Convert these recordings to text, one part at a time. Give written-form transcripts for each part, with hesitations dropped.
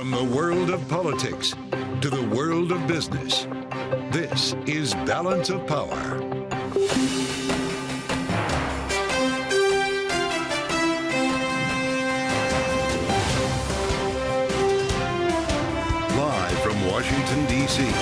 From the world of politics to the world of business, this is Balance of Power. Live from Washington, D.C.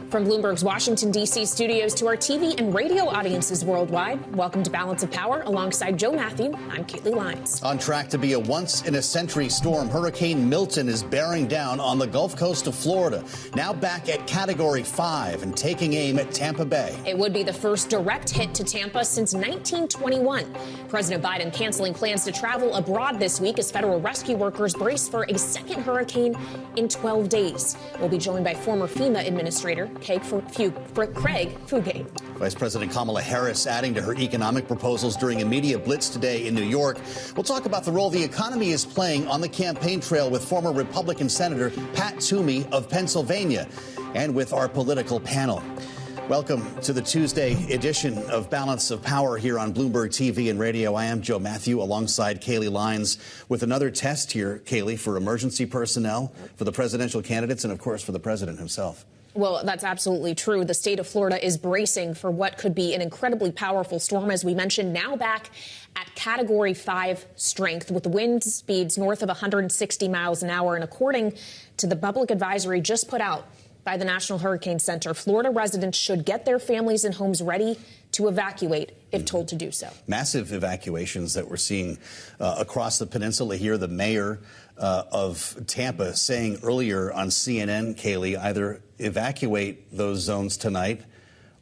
From Bloomberg's Washington, D.C. studios to our TV and radio audiences worldwide, welcome to Balance of Power. Alongside Joe Matthew, I'm Caitlin Lyons. On track to be a once-in-a-century storm, Hurricane Milton is bearing down on the Gulf Coast of Florida, now back at Category 5 and taking aim at Tampa Bay. It would be the first direct hit to Tampa since 1921. President Biden canceling plans to travel abroad this week as federal rescue workers brace for a second hurricane in 12 days. We'll be joined by former FEMA Administrator Craig Fugate. Vice President Kamala Harris adding to her economic proposals during a media blitz today in New York. We'll talk about the role the economy is playing on the campaign trail with former Republican Senator Pat Toomey of Pennsylvania and with our political panel. Welcome to the Tuesday edition of Balance of Power here on Bloomberg TV and radio. I am Joe Matthew alongside Kaylee Lyons with another test here, Kaylee, for emergency personnel, for the presidential candidates, and of course for the president himself. Well, that's absolutely true. The state of Florida is bracing for what could be an incredibly powerful storm, as we mentioned, now back at Category 5 strength with wind speeds north of 160 miles an hour. And according to the public advisory just put out by the National Hurricane Center, Florida residents should get their families and homes ready to evacuate if told to do so. Massive evacuations that we're seeing across the peninsula here. The mayor of Tampa saying earlier on CNN, Kaylee, either evacuate those zones tonight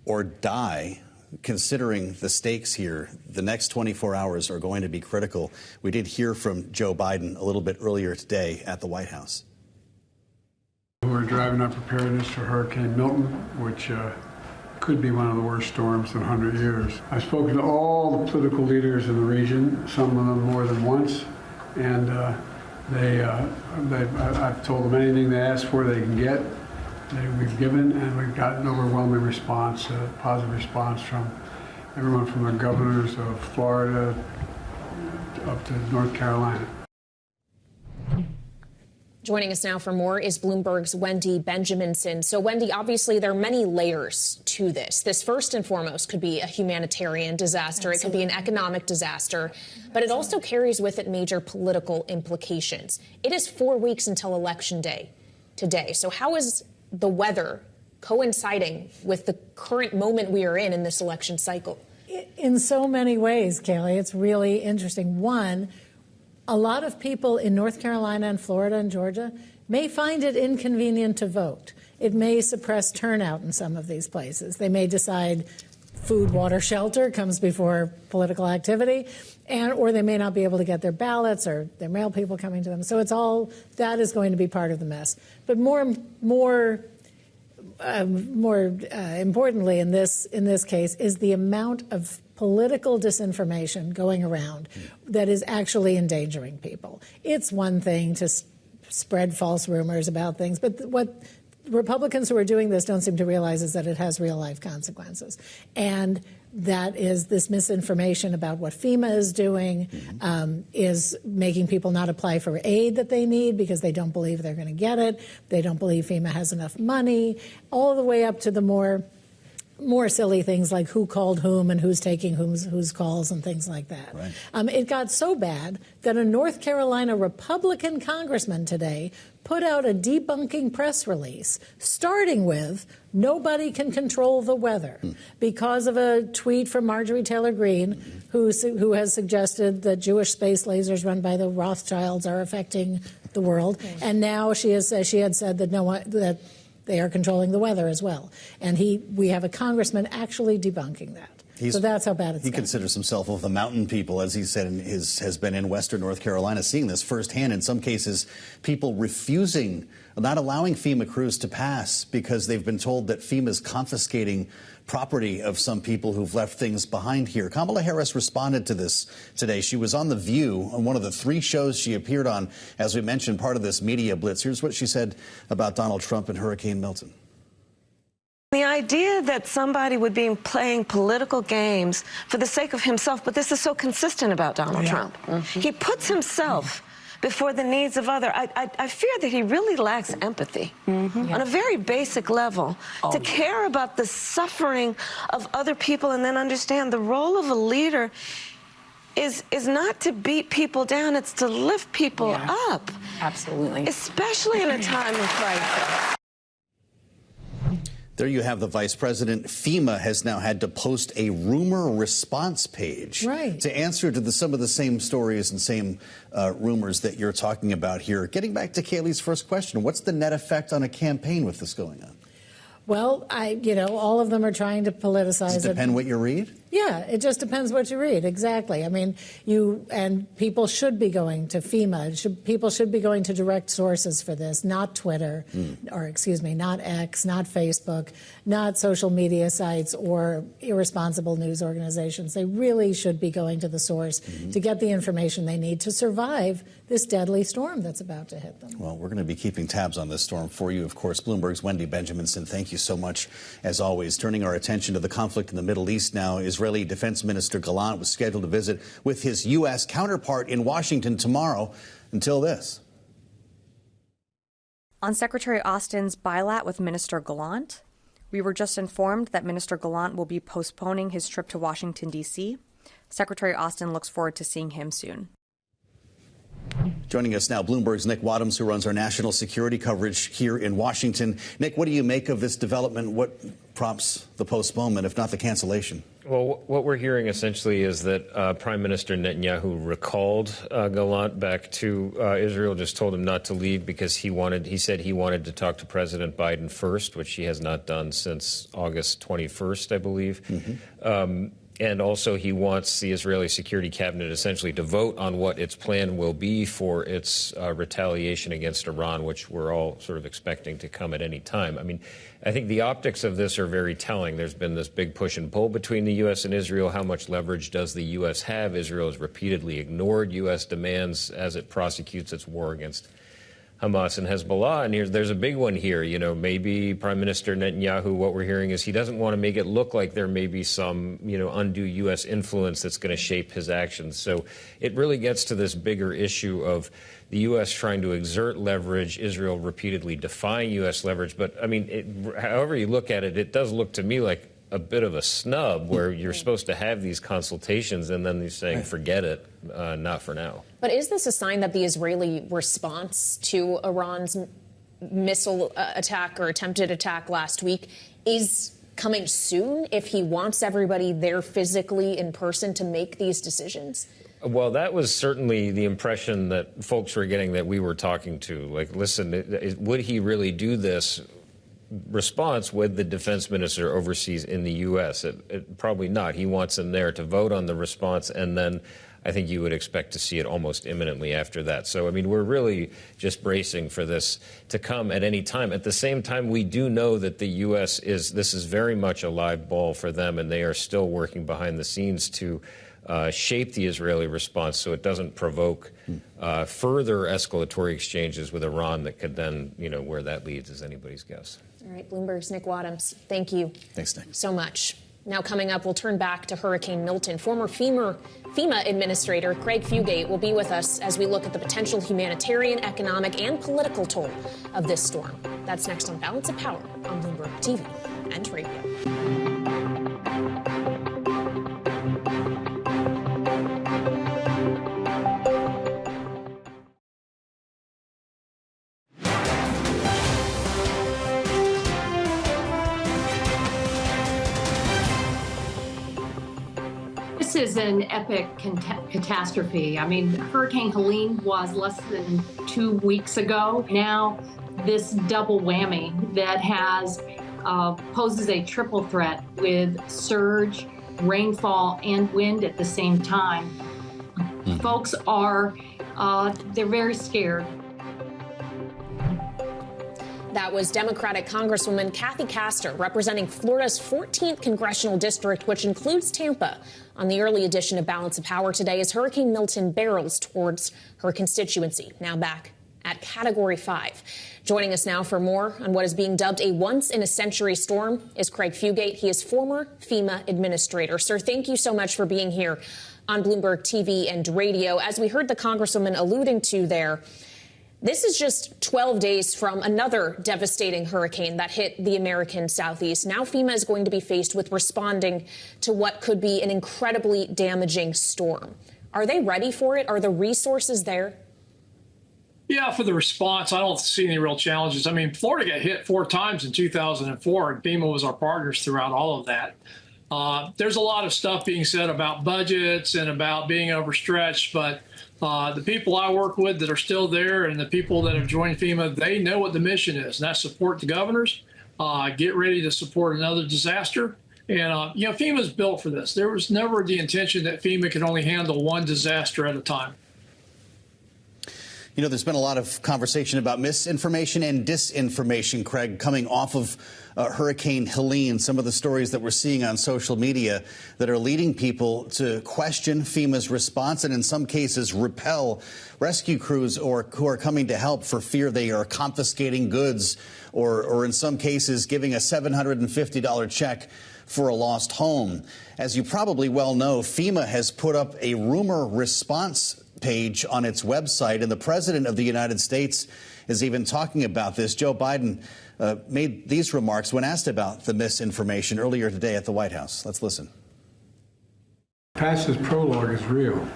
or die. Considering the stakes here, the next 24 hours are going to be critical. We did hear from Joe Biden a little bit earlier today at the White House. We're driving up preparedness for Hurricane Milton, which could be one of the worst storms in 100 years. I've spoken to all the political leaders in the region, some of them more than once, and I've told them anything they ask for they can get. We've given, and we've got an overwhelming response, positive response from everyone from the governors of Florida up to North Carolina. Joining us now for more is Bloomberg's Wendy Benjaminson. So, Wendy, obviously there are many layers to this. This, first and foremost, could be a humanitarian disaster. Absolutely. It could be an economic disaster, but it also carries with it major political implications. It is 4 weeks until Election Day today. So how is the weather coinciding with the current moment we are in this election cycle? In so many ways, Kaylee, it's really interesting. One, a lot of people in North Carolina and Florida and Georgia may find it inconvenient to vote. It may suppress turnout in some of these places. They may decide food, water, shelter comes before political activity, or they may not be able to get their ballots or their mail people coming to them. So it's all that is going to be part of the mess. But more importantly in this case is the amount of political disinformation going around that is actually endangering people. It's one thing to spread false rumors about things, but what Republicans who are doing this don't seem to realize is that it has real-life consequences. And that is this misinformation about what FEMA is doing, is making people not apply for aid that they need because they don't believe they're going to get it. They don't believe FEMA has enough money, all the way up to the more silly things like who called whom and who's taking whose calls and things like that. Right. It got so bad that a North Carolina Republican congressman today put out a debunking press release starting with nobody can control the weather because of a tweet from Marjorie Taylor Greene who has suggested that Jewish space lasers run by the Rothschilds are affecting the world. Okay. And now she had said that that they are controlling the weather as well. And we have a congressman actually debunking that. So that's how bad it's He considers himself of the mountain people, as he said, has been in western North Carolina, seeing this firsthand. In some cases, people not allowing FEMA crews to pass because they've been told that FEMA's confiscating property of some people who've left things behind here. Kamala Harris responded to this today. She was on The View, on one of the 3 shows she appeared on, as we mentioned, part of this media blitz. Here's what she said about Donald Trump and Hurricane Milton. The idea that somebody would be playing political games for the sake of himself, but this is so consistent about Donald Trump. He puts himself before the needs of others. I fear that he really lacks empathy on a very basic level to care about the suffering of other people and then understand the role of a leader is not to beat people down, it's to lift people up. Absolutely. Especially in a time of crisis. There you have the vice president. FEMA has now had to post a rumor response page to answer to some of the same stories and same rumors that you're talking about here. Getting back to Kayleigh's first question, what's the net effect on a campaign with this going on? Well, all of them are trying to politicize it. Does it depend what you read? Yeah, it just depends what you read. Exactly. I mean, people should be going to FEMA. People should be going to direct sources for this, not Twitter, not X, not Facebook, not social media sites or irresponsible news organizations. They really should be going to the source to get the information they need to survive this deadly storm that's about to hit them. Well, we're going to be keeping tabs on this storm for you, of course. Bloomberg's Wendy Benjaminson, thank you so much, as always. Turning our attention to the conflict in the Middle East now, Israeli Defense Minister Gallant was scheduled to visit with his U.S. counterpart in Washington tomorrow. Until this. On Secretary Austin's bilat with Minister Gallant, we were just informed that Minister Gallant will be postponing his trip to Washington, D.C. Secretary Austin looks forward to seeing him soon. Joining us now, Bloomberg's Nick Wadhams, who runs our national security coverage here in Washington. Nick, what do you make of this development? What prompts the postponement, if not the cancellation? Well, what we're hearing essentially is that Prime Minister Netanyahu recalled Gallant back to Israel, just told him not to leave because he said he wanted to talk to President Biden first, which he has not done since August 21st, I believe. And also he wants the Israeli Security Cabinet essentially to vote on what its plan will be for its retaliation against Iran, which we're all sort of expecting to come at any time. I mean, I think the optics of this are very telling. There's been this big push and pull between the U.S. and Israel. How much leverage does the U.S. have? Israel has repeatedly ignored U.S. demands as it prosecutes its war against Hamas and Hezbollah. And there's a big one here. You know, maybe Prime Minister Netanyahu, what we're hearing is he doesn't want to make it look like there may be some, undue U.S. influence that's going to shape his actions. So it really gets to this bigger issue of the U.S. trying to exert leverage, Israel repeatedly defying U.S. leverage. But, I mean, however you look at it, it does look to me like a bit of a snub where you're supposed to have these consultations and then they're saying, forget it, not for now. But is this a sign that the Israeli response to Iran's missile attack or attempted attack last week is coming soon if he wants everybody there physically in person to make these decisions? Well, that was certainly the impression that folks were getting that we were talking to. Like, listen, would he really do this response with the defense minister overseas in the U.S.? Probably not. He wants them there to vote on the response, and then I think you would expect to see it almost imminently after that. So, I mean, we're really just bracing for this to come at any time. At the same time, we do know that the U.S. this is very much a live ball for them, and they are still working behind the scenes to shape the Israeli response so it doesn't provoke further escalatory exchanges with Iran that could then, where that leads is anybody's guess. All right, Bloomberg's Nick Wadhams, thank you. Thanks, Nick. So much. Now coming up, we'll turn back to Hurricane Milton. Former FEMA Administrator Craig Fugate will be with us as we look at the potential humanitarian, economic, and political toll of this storm. That's next on Balance of Power on Bloomberg TV and Radio. This is an epic catastrophe. I mean, Hurricane Helene was less than 2 weeks ago. Now, this double whammy that poses a triple threat with surge, rainfall, and wind at the same time. Folks they're very scared. That was Democratic Congresswoman Kathy Castor, representing Florida's 14th congressional district, which includes Tampa, on the early edition of Balance of Power today as Hurricane Milton barrels towards her constituency, now back at Category 5. Joining us now for more on what is being dubbed a once-in-a-century storm is Craig Fugate. He is former FEMA Administrator. Sir, thank you so much for being here. on Bloomberg TV and radio. As we heard the Congresswoman alluding to there, this is just 12 days from another devastating hurricane that hit the American Southeast. Now FEMA is going to be faced with responding to what could be an incredibly damaging storm. Are they ready for it? Are the resources there? Yeah, for the response, I don't see any real challenges. I mean, Florida got hit 4 times in 2004, and FEMA was our partners throughout all of that. There's a lot of stuff being said about budgets and about being overstretched, but the people I work with that are still there and the people that have joined FEMA, they know what the mission is, and that's support the governors, get ready to support another disaster. And, you know, FEMA's built for this. There was never the intention that FEMA could only handle one disaster at a time. You know, there's been a lot of conversation about misinformation and disinformation, Craig, coming off of Hurricane Helene, some of the stories that we're seeing on social media that are leading people to question FEMA's response and in some cases repel rescue crews who are coming to help for fear they are confiscating goods or in some cases giving a $750 check for a lost home. As you probably well know, FEMA has put up a rumor response page on its website, and the President of the United States is even talking about this. Joe Biden made these remarks when asked about the misinformation earlier today at the White House. Let's listen. Pat's prologue is real,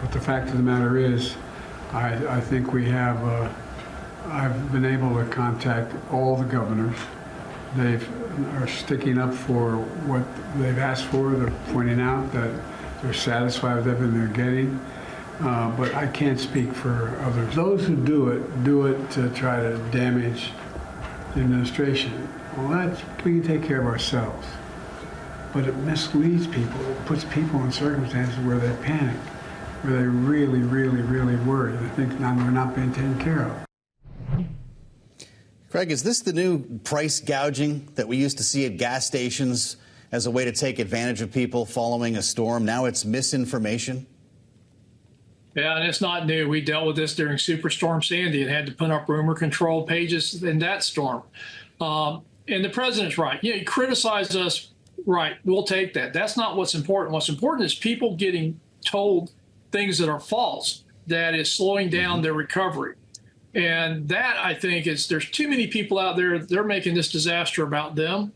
but the fact of the matter is, I think we have, I've been able to contact all the governors. They are sticking up for what they've asked for. They're pointing out that they're satisfied with everything they're getting. But I can't speak for others. Those who do it to try to damage the administration. Well, we can take care of ourselves. But it misleads people. It puts people in circumstances where they panic, where they really, really, really worry. They think now they're not being taken care of. Craig, is this the new price gouging that we used to see at gas stations as a way to take advantage of people following a storm? Now it's misinformation? Yeah, and it's not new. We dealt with this during Superstorm Sandy and had to put up rumor control pages in that storm. And the president's right. Yeah, he criticized us. Right. We'll take that. That's not what's important. What's important is people getting told things that are false, that is slowing down their recovery. And that, I think, is there's too many people out there. They're making this disaster about them,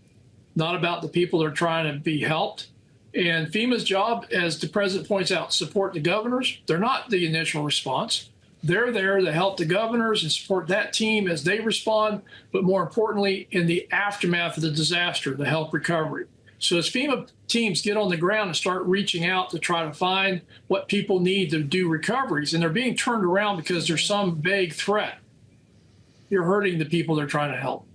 not about the people that are trying to be helped. And FEMA's job, as the president points out, support the governors. They're not the initial response. They're there to help the governors and support that team as they respond, but more importantly, in the aftermath of the disaster, to help recovery. So as FEMA teams get on the ground and start reaching out to try to find what people need to do recoveries, and they're being turned around because there's some vague threat, you're hurting the people they're trying to help.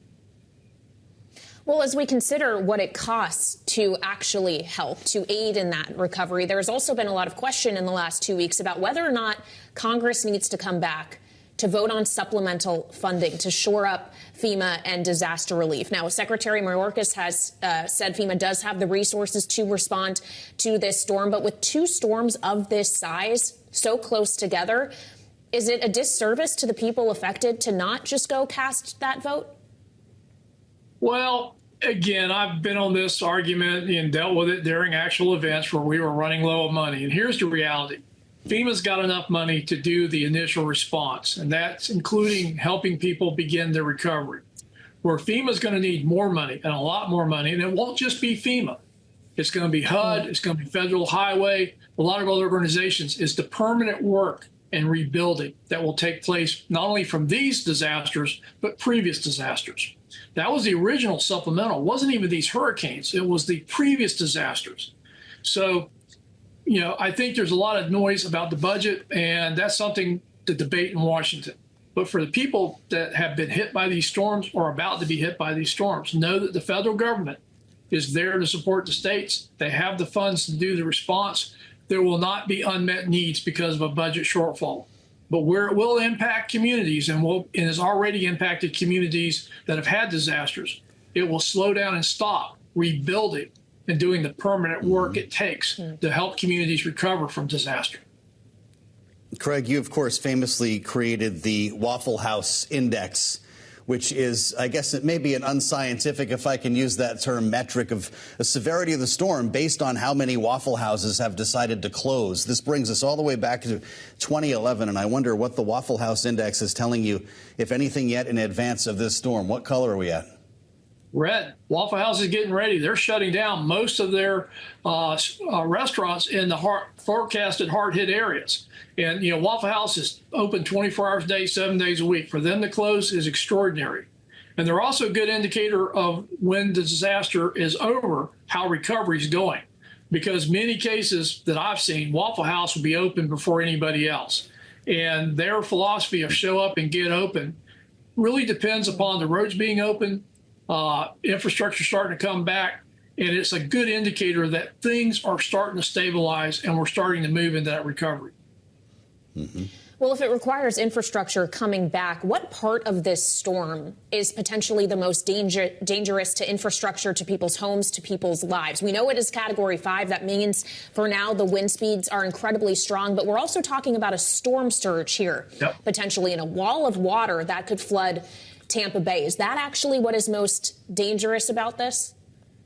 Well, as we consider what it costs to actually help, to aid in that recovery, there's also been a lot of question in the last 2 weeks about whether or not Congress needs to come back to vote on supplemental funding to shore up FEMA and disaster relief. Now, Secretary Mayorkas has said FEMA does have the resources to respond to this storm, but with 2 storms of this size so close together, is it a disservice to the people affected to not just go cast that vote? Well, again, I've been on this argument and dealt with it during actual events where we were running low of money. And here's the reality. FEMA's got enough money to do the initial response, and that's including helping people begin their recovery. Where FEMA's going to need more money, and a lot more money, and it won't just be FEMA. It's going to be HUD, it's going to be Federal Highway, a lot of other organizations, is the permanent work and rebuilding that will take place not only from these disasters, but previous disasters. That was the original supplemental. It wasn't even these hurricanes. It was the previous disasters. So, you know, I think there's a lot of noise about the budget, and that's something to debate in Washington. But for the people that have been hit by these storms or about to be hit by these storms, know that the federal government is there to support the states. They have the funds to do the response. There will not be unmet needs because of a budget shortfall. But where it will impact communities and has already impacted communities that have had disasters, it will slow down and stop rebuilding and doing the permanent work it takes to help communities recover from disaster. Craig, you, of course, famously created the Waffle House Index, which is, I guess it may be an unscientific, if I can use that term, metric of the severity of the storm based on how many Waffle Houses have decided to close. This brings us all the way back to 2011, and I wonder what the Waffle House Index is telling you, if anything yet, in advance of this storm. What color are we at? Red. Waffle House is getting ready. They're shutting down most of their restaurants in the forecasted hard-hit areas. And, you know, Waffle House is open 24 hours a day, 7 days a week. For them to close is extraordinary. And they're also a good indicator of when the disaster is over, how recovery is going. Because many cases that I've seen, Waffle House will be open before anybody else. And their philosophy of show up and get open really depends upon the roads being open, infrastructure starting to come back. And it's a good indicator that things are starting to stabilize and we're starting to move into that recovery. Mm-hmm. Well, if it requires infrastructure coming back, what part of this storm is potentially the most dangerous to infrastructure, to people's homes, to people's lives? We know it is Category 5. That means for now the wind speeds are incredibly strong, but we're also talking about a storm surge here, potentially in a wall of water that could flood Tampa Bay. Is that actually what is most dangerous about this?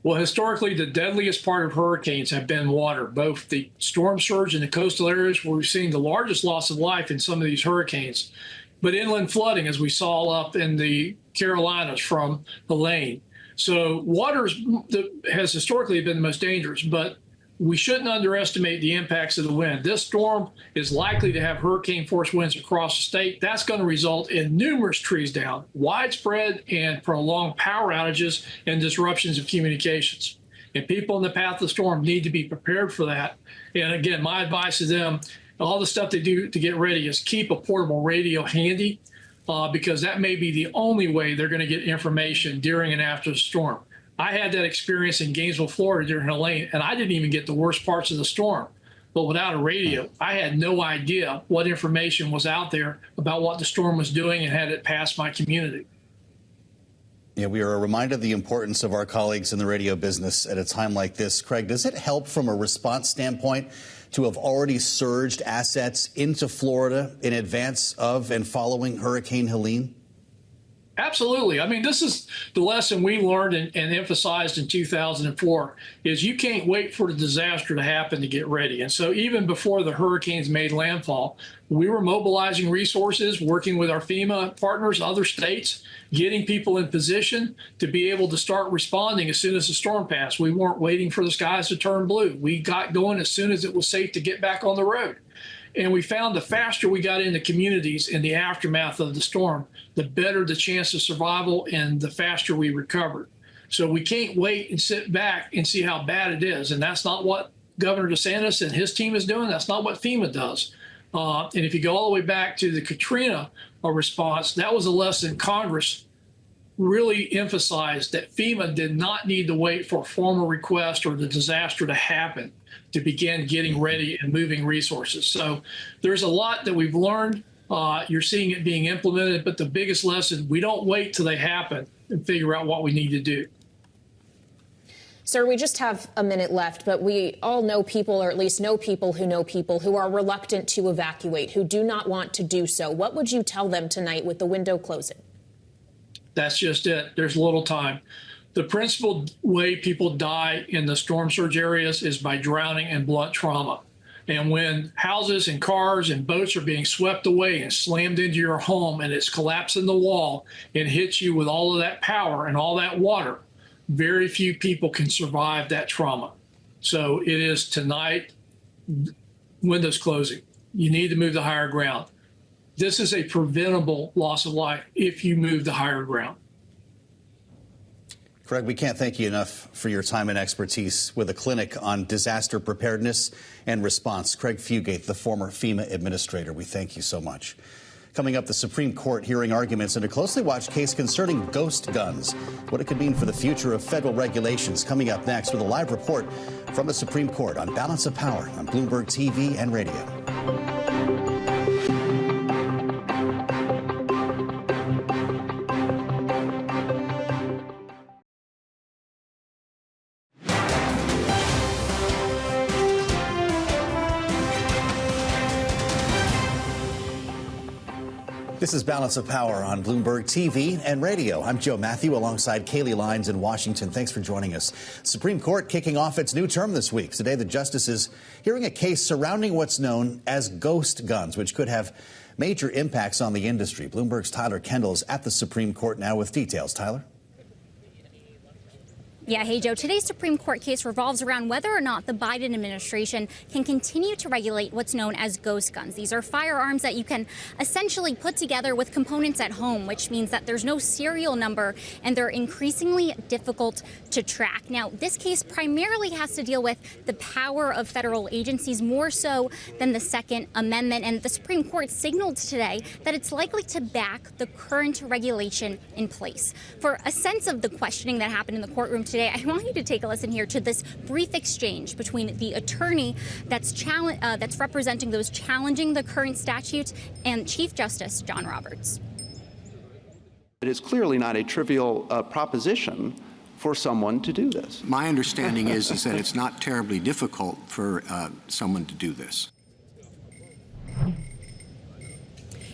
Well, historically, the deadliest part of hurricanes have been water, both the storm surge in the coastal areas where we've seen the largest loss of life in some of these hurricanes, but inland flooding, as we saw up in the Carolinas from Helene. So water has historically been the most dangerous, but we shouldn't underestimate the impacts of the wind. This storm is likely to have hurricane force winds across the state. That's going to result in numerous trees down, widespread and prolonged power outages and disruptions of communications. And people in the path of the storm need to be prepared for that. And again, my advice to them, all the stuff they do to get ready is keep a portable radio handy because that may be the only way they're going to get information during and after the storm. I had that experience in Gainesville, Florida during Helene, and I didn't even get the worst parts of the storm. But without a radio, I had no idea what information was out there about what the storm was doing and had it passed my community. Yeah, we are reminded of the importance of our colleagues in the radio business at a time like this. Craig, does it help from a response standpoint to have already surged assets into Florida in advance of and following Hurricane Helene? Absolutely. I mean, this is the lesson we learned and emphasized in 2004 is you can't wait for the disaster to happen to get ready. And so even before the hurricanes made landfall, we were mobilizing resources, working with our FEMA partners, other states, getting people in position to be able to start responding as soon as the storm passed. We weren't waiting for the skies to turn blue. We got going as soon as it was safe to get back on the road. And we found the faster we got into communities in the aftermath of the storm, the better the chance of survival and the faster we recovered. So we can't wait and sit back and see how bad it is. And that's not what Governor DeSantis and his team is doing. That's not what FEMA does. And if you go all the way back to the Katrina response, that was a lesson Congress really emphasized that FEMA did not need to wait for a formal request or the disaster to happen to begin getting ready and moving resources. So there's a lot that we've learned. You're seeing it being implemented, but the biggest lesson, we don't wait till they happen and figure out what we need to do. Sir, we just have a minute left, but we all know people, or at least know people who are reluctant to evacuate, who do not want to do so. What would you tell them tonight with the window closing? That's just it. There's little time. The principal way people die in the storm surge areas is by drowning and blunt trauma. And when houses and cars and boats are being swept away and slammed into your home and it's collapsing the wall and hits you with all of that power and all that water, very few people can survive that trauma. So it is tonight, windows closing. You need to move to higher ground. This is a preventable loss of life if you move to higher ground. Craig, we can't thank you enough for your time and expertise with a clinic on disaster preparedness and response. Craig Fugate, the former FEMA administrator, we thank you so much. Coming up, the Supreme Court hearing arguments in a closely watched case concerning ghost guns, what it could mean for the future of federal regulations. Coming up next with a live report from the Supreme Court on Balance of Power on Bloomberg TV and radio. This is Balance of Power on Bloomberg TV and radio. I'm Joe Matthew alongside Kaylee Lyons in Washington. Thanks for joining us. Supreme Court kicking off its new term this week. Today, the justices hearing a case surrounding what's known as ghost guns, which could have major impacts on the industry. Bloomberg's Tyler Kendall is at the Supreme Court now with details. Tyler? Yeah, hey, Joe. Today's Supreme Court case revolves around whether or not the Biden administration can continue to regulate what's known as ghost guns. These are firearms that you can essentially put together with components at home, which means that there's no serial number and they're increasingly difficult to track. Now, this case primarily has to deal with the power of federal agencies more so than the Second Amendment. And the Supreme Court signaled today that it's likely to back the current regulation in place. For a sense of the questioning that happened in the courtroom today, I want you to take a listen here to this brief exchange between the attorney that's representing those challenging the current statute and Chief Justice John Roberts. It is clearly not a trivial proposition for someone to do this. My understanding is that it's not terribly difficult for someone to do this.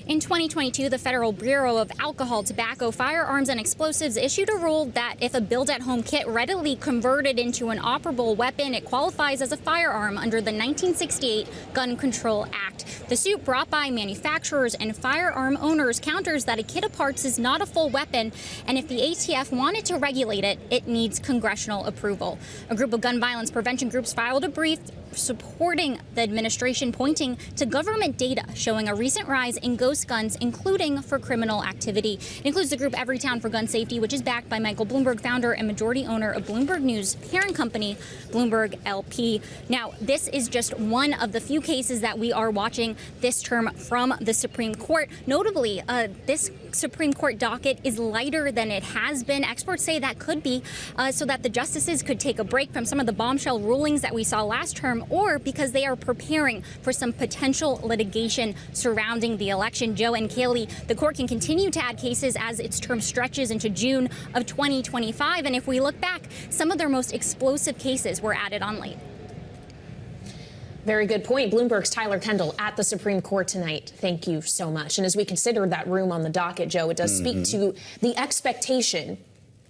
In 2022, the Federal Bureau of Alcohol, Tobacco, Firearms, and Explosives issued a rule that if a build-at-home kit readily converted into an operable weapon, it qualifies as a firearm under the 1968 Gun Control Act. The suit brought by manufacturers and firearm owners counters that a kit of parts is not a full weapon, and if the ATF wanted to regulate it, it needs congressional approval. A group of gun violence prevention groups filed a brief supporting the administration, pointing to government data showing a recent rise in ghost guns, including for criminal activity. It includes the group Everytown for Gun Safety, which is backed by Michael Bloomberg, founder and majority owner of Bloomberg News parent company, Bloomberg LP. Now, this is just one of the few cases that we are watching this term from the Supreme Court. Notably, this Supreme Court docket is lighter than it has been. Experts say that could be so that the justices could take a break from some of the bombshell rulings that we saw last term, or because they are preparing for some potential litigation surrounding the election. Joe and Kaylee, the court can continue to add cases as its term stretches into June of 2025. And if we look back, some of their most explosive cases were added on late. Very good point. Bloomberg's Tyler Kendall at the Supreme Court tonight. Thank you so much. And as we consider that room on the docket, Joe, it does speak to the expectation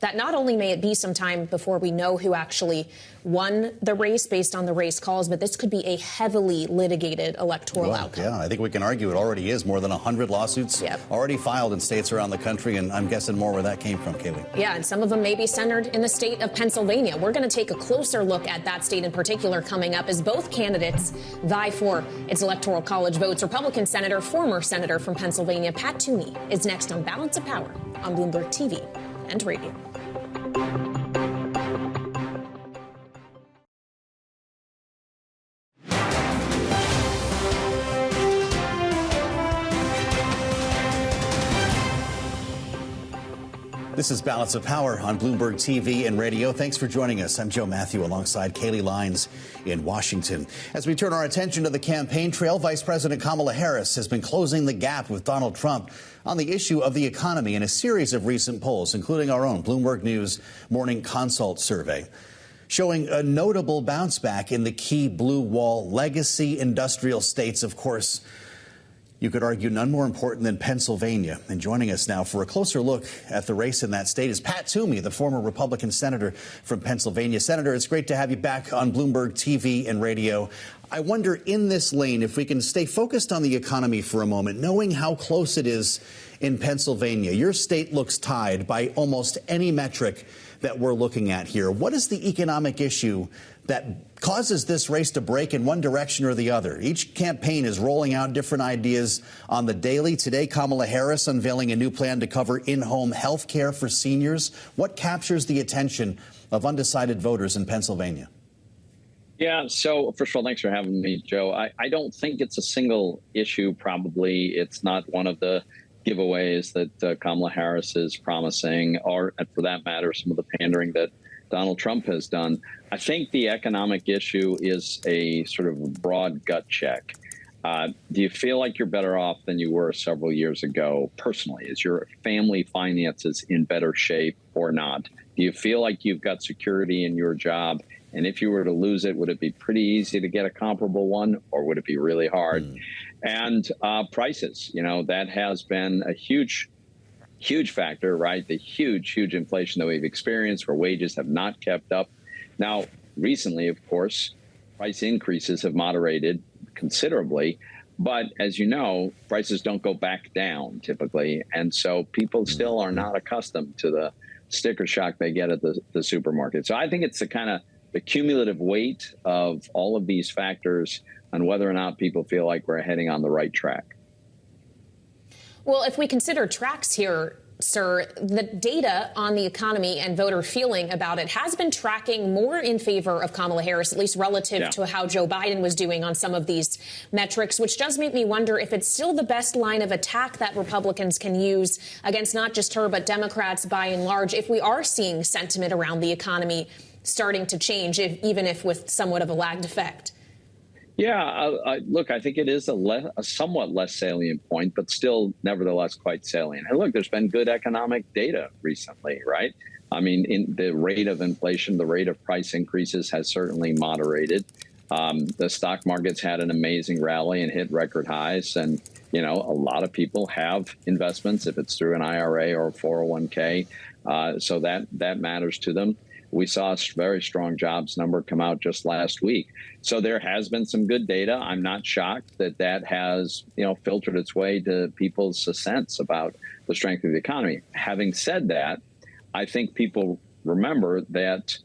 that not only may it be some time before we know who actually won the race based on the race calls, but this could be a heavily litigated electoral outcome. Yeah, I think we can argue it already is. More than 100 lawsuits already filed in states around the country, and I'm guessing more where that came from, Kaylee. Yeah, and some of them may be centered in the state of Pennsylvania. We're going to take a closer look at that state in particular coming up as both candidates vie for its electoral college votes. Republican Senator, former Senator from Pennsylvania, Pat Toomey, is next on Balance of Power on Bloomberg TV and radio. This is Balance of Power on Bloomberg TV and radio. Thanks for joining us. I'm Joe Matthew alongside Kaylee Lyons in Washington. As we turn our attention to the campaign trail, Vice President Kamala Harris has been closing the gap with Donald Trump on the issue of the economy in a series of recent polls, including our own Bloomberg News Morning Consult survey, showing a notable bounce back in the key blue wall legacy industrial states. Of course, you could argue none more important than Pennsylvania. And joining us now for a closer look at the race in that state is Pat Toomey, the former Republican senator from Pennsylvania. Senator, it's great to have you back on Bloomberg TV and radio. I wonder, in this lane, if we can stay focused on the economy for a moment, knowing how close it is in Pennsylvania. Your state looks tied by almost any metric that we're looking at here. What is the economic issue that causes this race to break in one direction or the other? Each campaign is rolling out different ideas on the daily. Today, Kamala Harris unveiling a new plan to cover in-home health care for seniors. What captures the attention of undecided voters in Pennsylvania? Yeah, so first of all, thanks for having me, Joe. I don't think it's a single issue, probably. It's not one of the giveaways that Kamala Harris is promising, or for that matter, some of the pandering that Donald Trump has done. I think the economic issue is a sort of broad gut check. Do you feel like you're better off than you were several years ago personally? Is your family finances in better shape or not? Do you feel like you've got security in your job? And if you were to lose it, would it be pretty easy to get a comparable one, or would it be really hard? And prices, that has been a huge factor, right? The huge inflation that we've experienced where wages have not kept up. Now, recently, of course, price increases have moderated considerably. But as you know, prices don't go back down typically. And so people still are not accustomed to the sticker shock they get at the supermarket. So I think it's the cumulative weight of all of these factors on whether or not people feel like we're heading on the right track. Well, if we consider tracks here, sir, the data on the economy and voter feeling about it has been tracking more in favor of Kamala Harris, at least relative to how Joe Biden was doing on some of these metrics, which does make me wonder if it's still the best line of attack that Republicans can use against not just her, but Democrats by and large, if we are seeing sentiment around the economy starting to change, even if with somewhat of a lagged effect. Yeah, look, I think it is a somewhat less salient point, but still nevertheless quite salient. And look, there's been good economic data recently, right? I mean, in the rate of inflation, the rate of price increases has certainly moderated. The stock market's had an amazing rally and hit record highs. And, a lot of people have investments, if it's through an IRA or a 401k. So that matters to them. We saw a very strong jobs number come out just last week. So there has been some good data. I'm not shocked that has, filtered its way to people's sense about the strength of the economy. Having said that, I think people remember that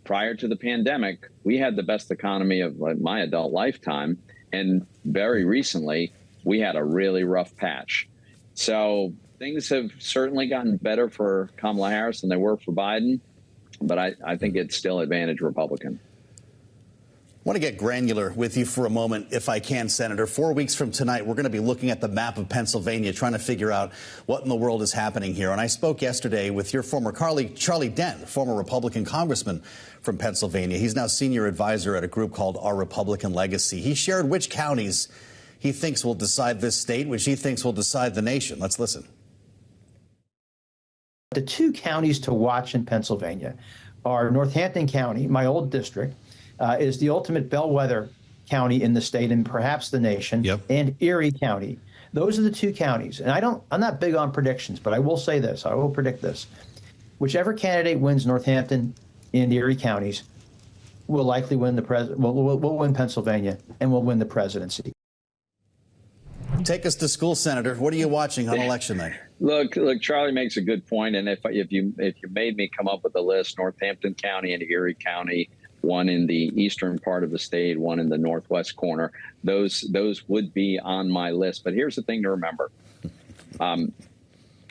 prior to the pandemic, we had the best economy of my adult lifetime. And very recently, we had a really rough patch. So things have certainly gotten better for Kamala Harris than they were for Biden. But I think it's still advantage Republican. I want to get granular with you for a moment, if I can, Senator. 4 weeks from tonight, we're going to be looking at the map of Pennsylvania, trying to figure out what in the world is happening here. And I spoke yesterday with your former colleague, Charlie Dent, former Republican congressman from Pennsylvania. He's now senior advisor at a group called Our Republican Legacy. He shared which counties he thinks will decide this state, which he thinks will decide the nation. Let's listen. The two counties to watch in Pennsylvania are Northampton County, my old district, is the ultimate bellwether county in the state and perhaps the nation, and Erie County. Those are the two counties. And I'm not big on predictions, but I will say this. I will predict this. Whichever candidate wins Northampton and Erie counties will likely win will win Pennsylvania and will win the presidency. Take us to school, Senator. What are you watching on election night? Look, Charlie makes a good point. And if you made me come up with a list, Northampton County and Erie County, one in the eastern part of the state, one in the northwest corner, those would be on my list. But here's the thing to remember.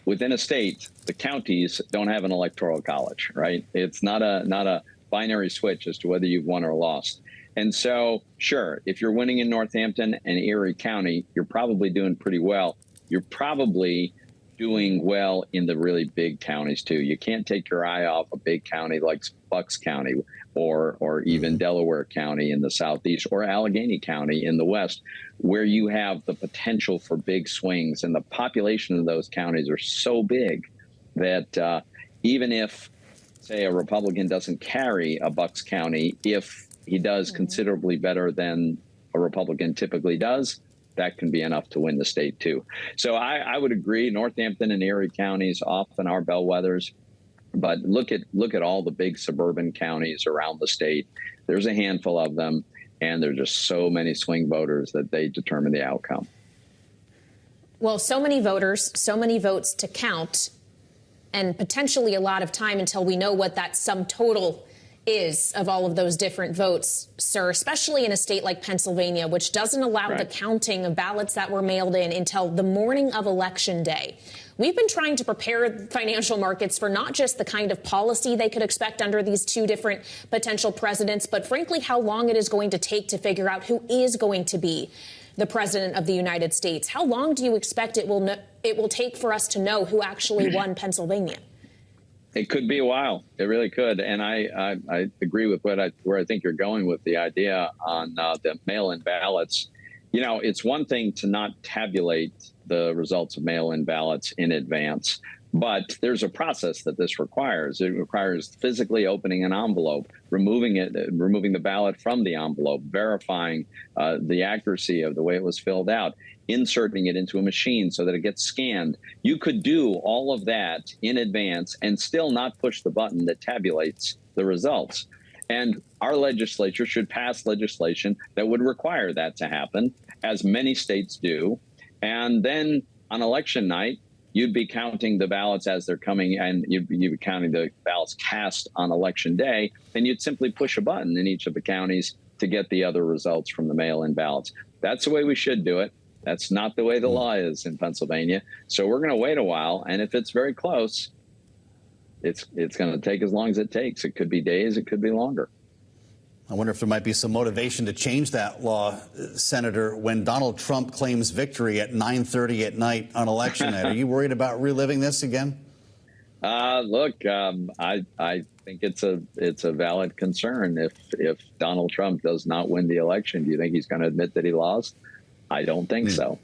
Within a state, the counties don't have an electoral college, right? It's not a binary switch as to whether you've won or lost. And so, sure, if you're winning in Northampton and Erie County, you're probably doing pretty well. You're probably doing well in the really big counties, too. You can't take your eye off a big county like Bucks County or even Delaware County in the southeast or Allegheny County in the west, where you have the potential for big swings. And the population of those counties are so big that even if, say, a Republican doesn't carry a Bucks County, if he does considerably better than a Republican typically does, that can be enough to win the state, too. So I would agree. Northampton and Erie counties often are bellwethers. But look at all the big suburban counties around the state. There's a handful of them, and there's just so many swing voters that they determine the outcome. Well, so many voters, so many votes to count, and potentially a lot of time until we know what that sum total is of all of those different votes, sir, especially in a state like Pennsylvania, which doesn't allow the counting of ballots that were mailed in until the morning of Election Day. We've been trying to prepare financial markets for not just the kind of policy they could expect under these two different potential presidents, but frankly, how long it is going to take to figure out who is going to be the president of the United States. How long do you expect it will take for us to know who actually won Pennsylvania? It could be a while. It really could. And I agree with where I think you're going with the idea on the mail-in ballots. You know, it's one thing to not tabulate the results of mail-in ballots in advance, But there's a process that this requires. It requires physically opening an envelope, removing the ballot from the envelope, verifying the accuracy of the way it was filled out, inserting it into a machine so that it gets scanned. You could do all of that in advance and still not push the button that tabulates the results. And our legislature should pass legislation that would require that to happen, as many states do. And then on election night, you'd be counting the ballots as they're coming, and you'd be counting the ballots cast on election day, and you'd simply push a button in each of the counties to get the other results from the mail-in ballots. That's the way we should do it. That's not the way the law is in Pennsylvania. So we're going to wait a while, and if it's very close, it's going to take as long as it takes. It could be days, it could be longer. I wonder if there might be some motivation to change that law, Senator, when Donald Trump claims victory at 9:30 at night on election night. Are you worried about reliving this again? Look, I think it's a valid concern. If Donald Trump does not win the election, do you think he's going to admit that he lost? I don't think so.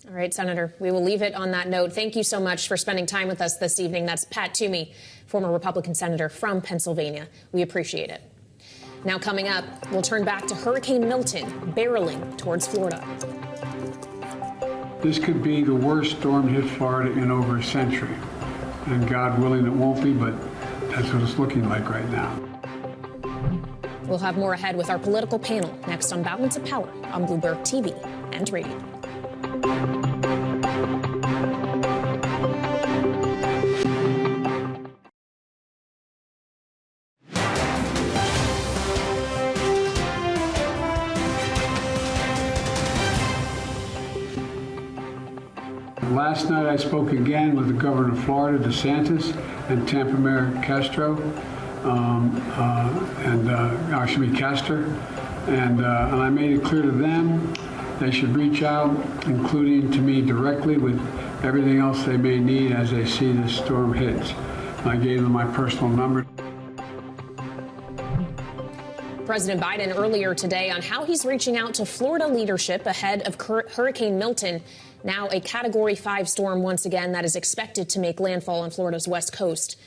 All right, Senator, we will leave it on that note. Thank you so much for spending time with us this evening. That's Pat Toomey, former Republican senator from Pennsylvania. We appreciate it. Now coming up, we'll turn back to Hurricane Milton barreling towards Florida. This could be the worst storm to hit Florida in over a century. And God willing, it won't be, but that's what it's looking like right now. We'll have more ahead with our political panel next on Balance of Power on Bloomberg TV and radio. Last night I spoke again with the governor of Florida, DeSantis, and Tampa Mayor Castro, Castor, and I made it clear to them they should reach out, including to me directly, with everything else they may need as they see this storm hit. I gave them my personal number. President Biden earlier today on how he's reaching out to Florida leadership ahead of Hurricane Milton, now a Category 5 storm once again that is expected to make landfall on Florida's west coast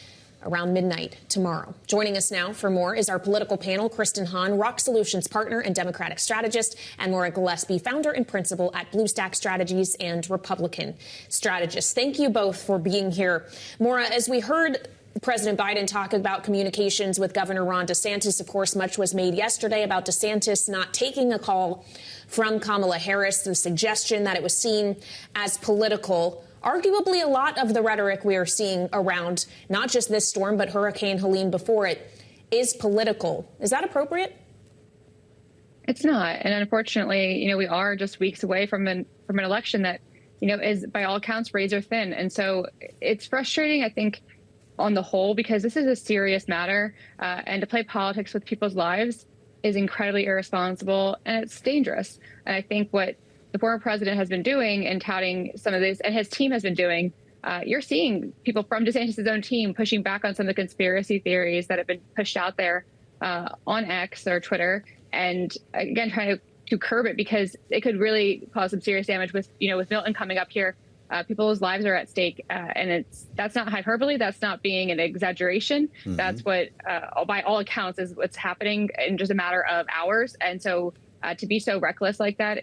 around midnight tomorrow. Joining us now for more is our political panel, Kristen Hahn, Rock Solutions partner and Democratic strategist, and Maura Gillespie, founder and principal at BlueStack Strategies and Republican strategist. Thank you both for being here. Maura, as we heard President Biden talk about communications with Governor Ron DeSantis, of course, much was made yesterday about DeSantis not taking a call from Kamala Harris, the suggestion that it was seen as political. Arguably, a lot of the rhetoric we are seeing around not just this storm, but Hurricane Helene before it is political. Is that appropriate? It's not. And unfortunately, we are just weeks away from an election that, is by all accounts razor thin. And so it's frustrating, I think, on the whole, because this is a serious matter, and to play politics with people's lives is incredibly irresponsible, and it's dangerous. And I think what the former president has been doing and touting some of this, and his team has been doing, you're seeing people from DeSantis' own team pushing back on some of the conspiracy theories that have been pushed out there on X or Twitter, and again, trying to curb it, because it could really cause some serious damage with Milton coming up here. People's lives are at stake, and that's not hyperbole. That's not being an exaggeration. Mm-hmm. That's what, by all accounts, is what's happening in just a matter of hours. And so to be so reckless like that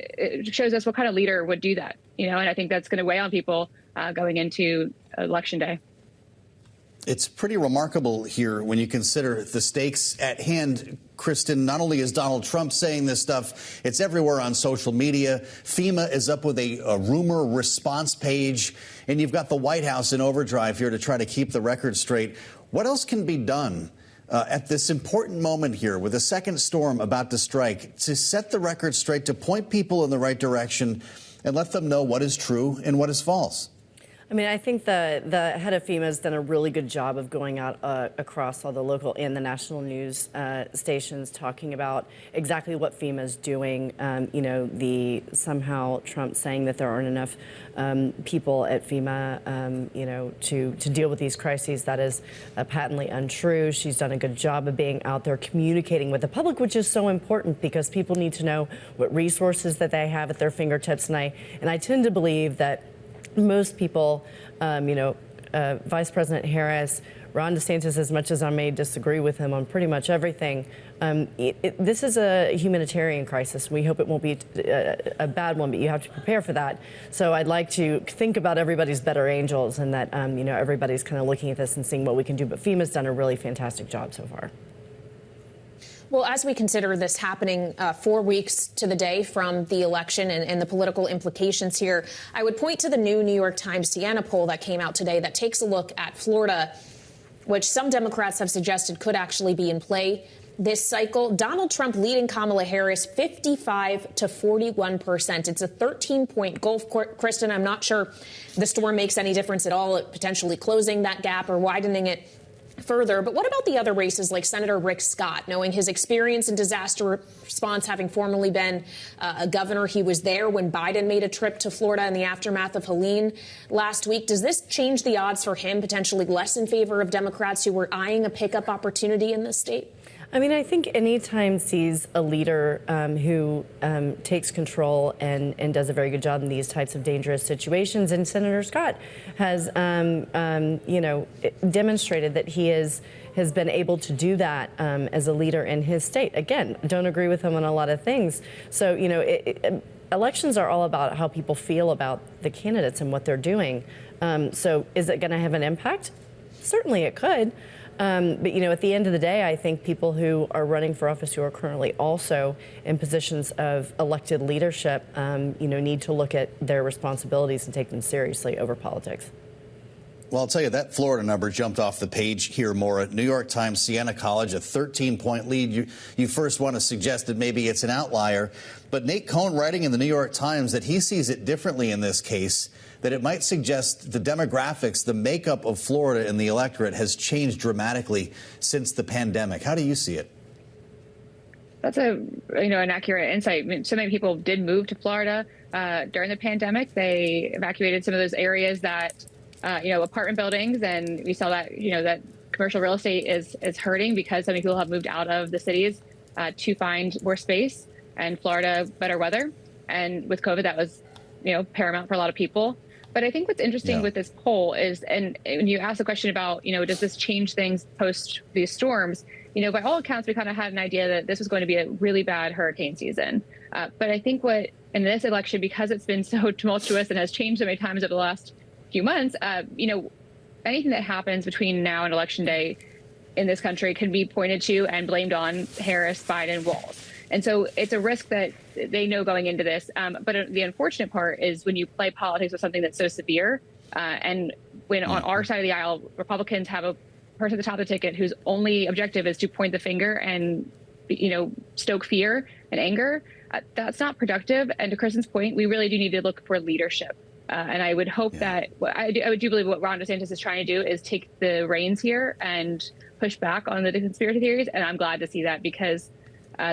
it shows us what kind of leader would do that, and I think that's going to weigh on people going into Election Day. It's pretty remarkable here when you consider the stakes at hand, Kristen. Not only is Donald Trump saying this stuff, it's everywhere on social media. FEMA is up with a rumor response page, and you've got the White House in overdrive here to try to keep the record straight. What else can be done at this important moment here with a second storm about to strike to set the record straight, to point people in the right direction and let them know what is true and what is false? I mean, I think the head of FEMA has done a really good job of going out across all the local and the national news stations, talking about exactly what FEMA is doing. Somehow Trump saying that there aren't enough people at FEMA, to deal with these crises. That is patently untrue. She's done a good job of being out there communicating with the public, which is so important because people need to know what resources that they have at their fingertips. And I tend to believe that most people, Vice President Harris, Ron DeSantis, as much as I may disagree with him on pretty much everything, this is a humanitarian crisis. We hope it won't be a bad one, but you have to prepare for that. So I'd like to think about everybody's better angels and that, everybody's kind of looking at this and seeing what we can do. But FEMA's done a really fantastic job so far. Well, as we consider this happening 4 weeks to the day from the election and the political implications here, I would point to the new New York Times Siena poll that came out today that takes a look at Florida, which some Democrats have suggested could actually be in play this cycle. Donald Trump leading Kamala Harris 55 to 41%. It's a 13-point gulf. Kristen, I'm not sure the storm makes any difference at all at potentially closing that gap or widening it further. But what about the other races like Senator Rick Scott, knowing his experience in disaster response, having formerly been a governor? He was there when Biden made a trip to Florida in the aftermath of Helene last week. Does this change the odds for him, potentially less in favor of Democrats who were eyeing a pickup opportunity in this state? I mean, I think anytime sees a leader who takes control and does a very good job in these types of dangerous situations, and Senator Scott has, demonstrated that he has been able to do that as a leader in his state. Again, don't agree with him on a lot of things. So, elections are all about how people feel about the candidates and what they're doing. So is it going to have an impact? Certainly it could. But, at the end of the day, I think people who are running for office who are currently also in positions of elected leadership, need to look at their responsibilities and take them seriously over politics. Well, I'll tell you, that Florida number jumped off the page here, Maura. New York Times, Siena College, a 13-point lead. You first want to suggest that maybe it's an outlier. But Nate Cohn writing in the New York Times that he sees it differently in this case, that it might suggest the demographics, the makeup of Florida in the electorate has changed dramatically since the pandemic. How do you see it? That's an accurate insight. I mean, so many people did move to Florida during the pandemic. They evacuated some of those areas that, apartment buildings, and we saw that, that commercial real estate is hurting because so many people have moved out of the cities to find more space, and Florida, better weather. And with COVID, that was, paramount for a lot of people. But I think what's interesting with this poll is, and when you ask the question about, does this change things post these storms? By all accounts, we kind of had an idea that this was going to be a really bad hurricane season. But I think what in this election, because it's been so tumultuous and has changed so many times over the last few months, anything that happens between now and Election Day in this country can be pointed to and blamed on Harris, Biden, Walz. And so it's a risk that they know going into this. But the unfortunate part is when you play politics with something that's so severe, and when on our side of the aisle, Republicans have a person at the top of the ticket whose only objective is to point the finger and, stoke fear and anger, that's not productive. And to Kristen's point, we really do need to look for leadership. And I would hope that I do believe what Ron DeSantis is trying to do is take the reins here and push back on the conspiracy theories. And I'm glad to see that because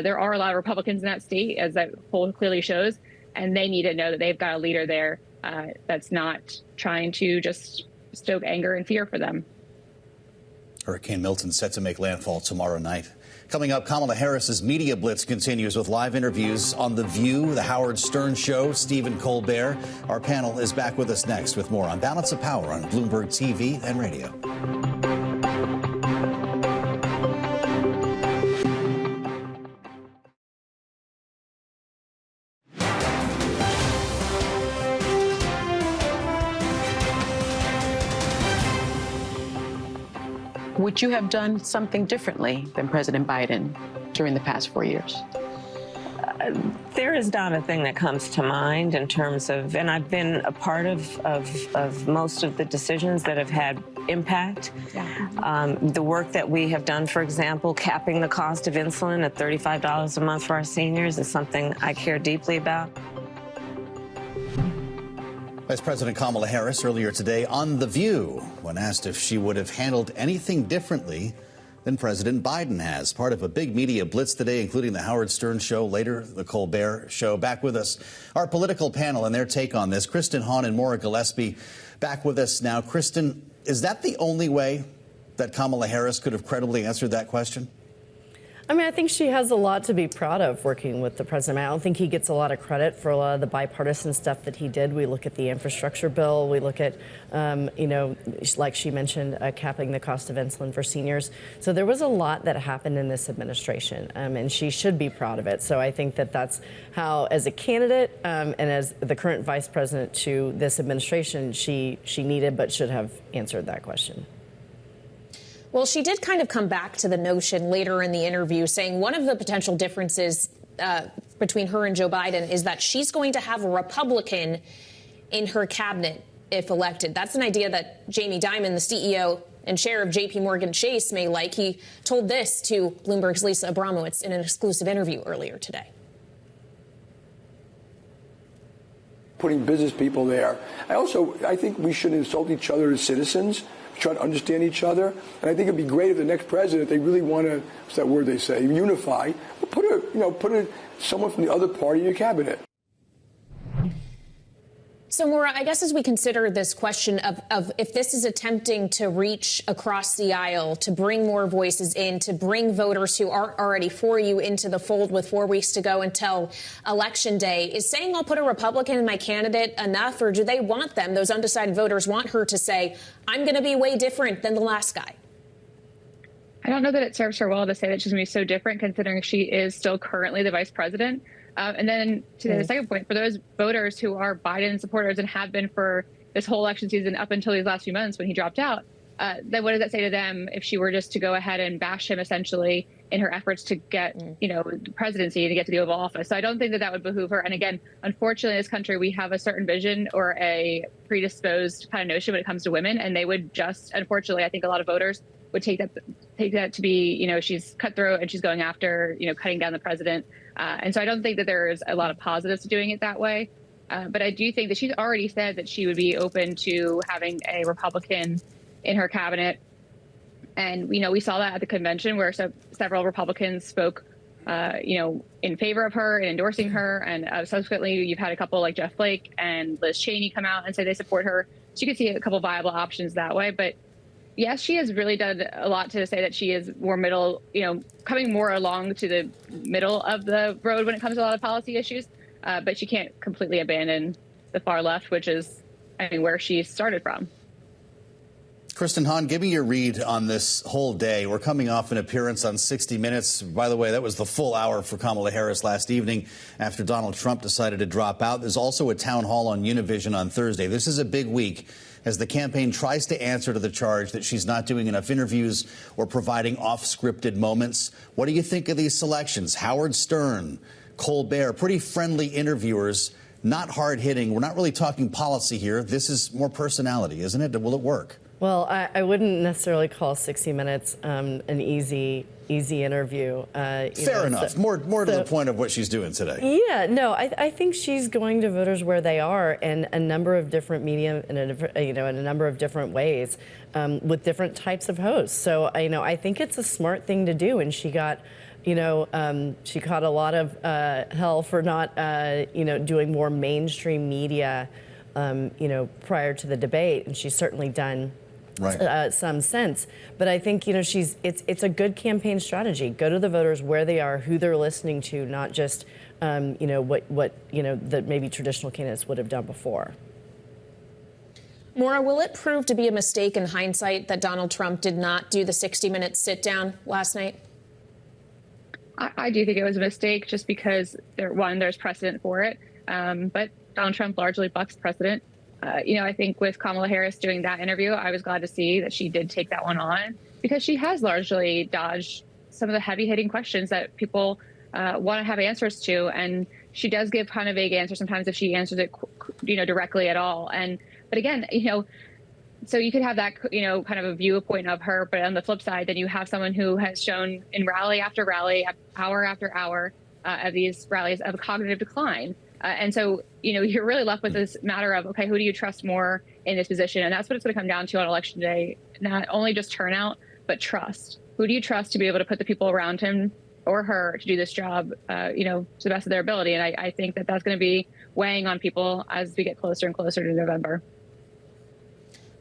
there are a lot of Republicans in that state, as that poll clearly shows, and they need to know that they've got a leader there that's not trying to just stoke anger and fear for them. Hurricane Milton set to make landfall tomorrow night. Coming up, Kamala Harris's media blitz continues with live interviews on The View, The Howard Stern Show, Stephen Colbert. Our panel is back with us next with more on Balance of Power on Bloomberg TV and radio. Would you have done something differently than President Biden during the past 4 years? There is not a thing that comes to mind in terms of, and I've been a part of most of the decisions that have had impact. The work that we have done, for example, capping the cost of insulin at $35 a month for our seniors is something I care deeply about. Vice President Kamala Harris earlier today on The View when asked if she would have handled anything differently than President Biden has. Part of a big media blitz today, including the Howard Stern Show, later the Colbert Show. Back with us, our political panel and their take on this. Kristen Hahn and Maura Gillespie back with us now. Kristen, is that the only way that Kamala Harris could have credibly answered that question? I mean, I think she has a lot to be proud of working with the president. I don't think he gets a lot of credit for a lot of the bipartisan stuff that he did. We look at the infrastructure bill. We look at, like she mentioned, capping the cost of insulin for seniors. So there was a lot that happened in this administration, and she should be proud of it. So I think that that's how, as a candidate and as the current vice president to this administration, she needed but should have answered that question. Well, she did kind of come back to the notion later in the interview, saying one of the potential differences between her and Joe Biden is that she's going to have a Republican in her cabinet if elected. That's an idea that Jamie Dimon, the CEO and chair of J.P. Morgan Chase, may like. He told this to Bloomberg's Lisa Abramowitz in an exclusive interview earlier today. Putting business people there. I think we should insult each other as citizens, try to understand each other. And I think it'd be great if the next president, they really want to, what's that word they say, unify, put someone from the other party in your cabinet. So, Maura, I guess as we consider this question of if this is attempting to reach across the aisle, to bring more voices in, to bring voters who aren't already for you into the fold with 4 weeks to go until Election Day, is saying I'll put a Republican in my candidate enough, or do they want them, those undecided voters, want her to say, I'm going to be way different than the last guy? I don't know that it serves her well to say that she's going to be so different, considering she is still currently the vice president. And then to the second point, for those voters who are Biden supporters and have been for this whole election season up until these last few months when he dropped out, then what does that say to them if she were just to go ahead and bash him essentially in her efforts to get, the presidency, to get to the Oval Office? So I don't think that that would behoove her. And again, unfortunately, in this country, we have a certain vision or a predisposed kind of notion when it comes to women. And they would just, unfortunately, I think a lot of voters would take that to be, she's cutthroat and she's going after, cutting down the president. And so I don't think that there's a lot of positives to doing it that way. But I do think that she's already said that she would be open to having a Republican in her cabinet. And, we saw that at the convention where several Republicans spoke, in favor of her and endorsing her. And subsequently, you've had a couple like Jeff Flake and Liz Cheney come out and say they support her. So you could see a couple viable options that way. But yes, she has really done a lot to say that she is more middle, coming more along to the middle of the road when it comes to a lot of policy issues. But she can't completely abandon the far left, which is, where she started from. Kristen Hahn, give me your read on this whole day. We're coming off an appearance on 60 Minutes. By the way, that was the full hour for Kamala Harris last evening after Donald Trump decided to drop out. There's also a town hall on Univision on Thursday. This is a big week as the campaign tries to answer to the charge that she's not doing enough interviews or providing off-scripted moments. What do you think of these selections? Howard Stern, Colbert, pretty friendly interviewers, not hard-hitting. We're not really talking policy here. This is more personality, isn't it? Will it work? Well, I wouldn't necessarily call 60 Minutes an easy interview. Fair enough. So, more to the point of what she's doing today. Yeah, no, I think she's going to voters where they are in a number of different media, in a number of different ways, with different types of hosts. So, I think it's a smart thing to do, and she got. She caught a lot of hell for not, doing more mainstream media, prior to the debate, and she's certainly done. Right. Some sense. But I think, it's a good campaign strategy. Go to the voters where they are, who they're listening to, not just, that maybe traditional candidates would have done before. Maura, will it prove to be a mistake in hindsight that Donald Trump did not do the 60-minute sit-down last night? I do think it was a mistake just because, there's precedent for it. But Donald Trump largely bucks precedent. I think with Kamala Harris doing that interview, I was glad to see that she did take that one on because she has largely dodged some of the heavy-hitting questions that people want to have answers to. And she does give kind of vague answers sometimes if she answers it, directly at all. But again, so you could have that, kind of a viewpoint of her. But on the flip side, then you have someone who has shown in rally after rally, hour after hour of these rallies of cognitive decline. And so, you're really left with this matter of, okay, who do you trust more in this position? And that's what it's going to come down to on Election Day, not only just turnout, but trust. Who do you trust to be able to put the people around him or her to do this job, to the best of their ability? And I think that that's going to be weighing on people as we get closer and closer to November.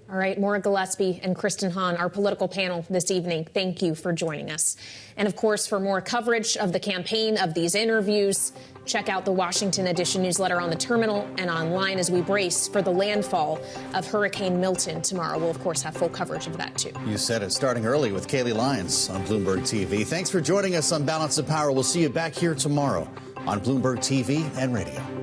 All right, Maura Gillespie and Kristen Hahn, our political panel this evening, thank you for joining us. And of course, for more coverage of the campaign, of these interviews, check out the Washington Edition newsletter on the terminal and online as we brace for the landfall of Hurricane Milton tomorrow. We'll, of course, have full coverage of that, too. You said it, starting early with Kaylee Lyons on Bloomberg TV. Thanks for joining us on Balance of Power. We'll see you back here tomorrow on Bloomberg TV and radio.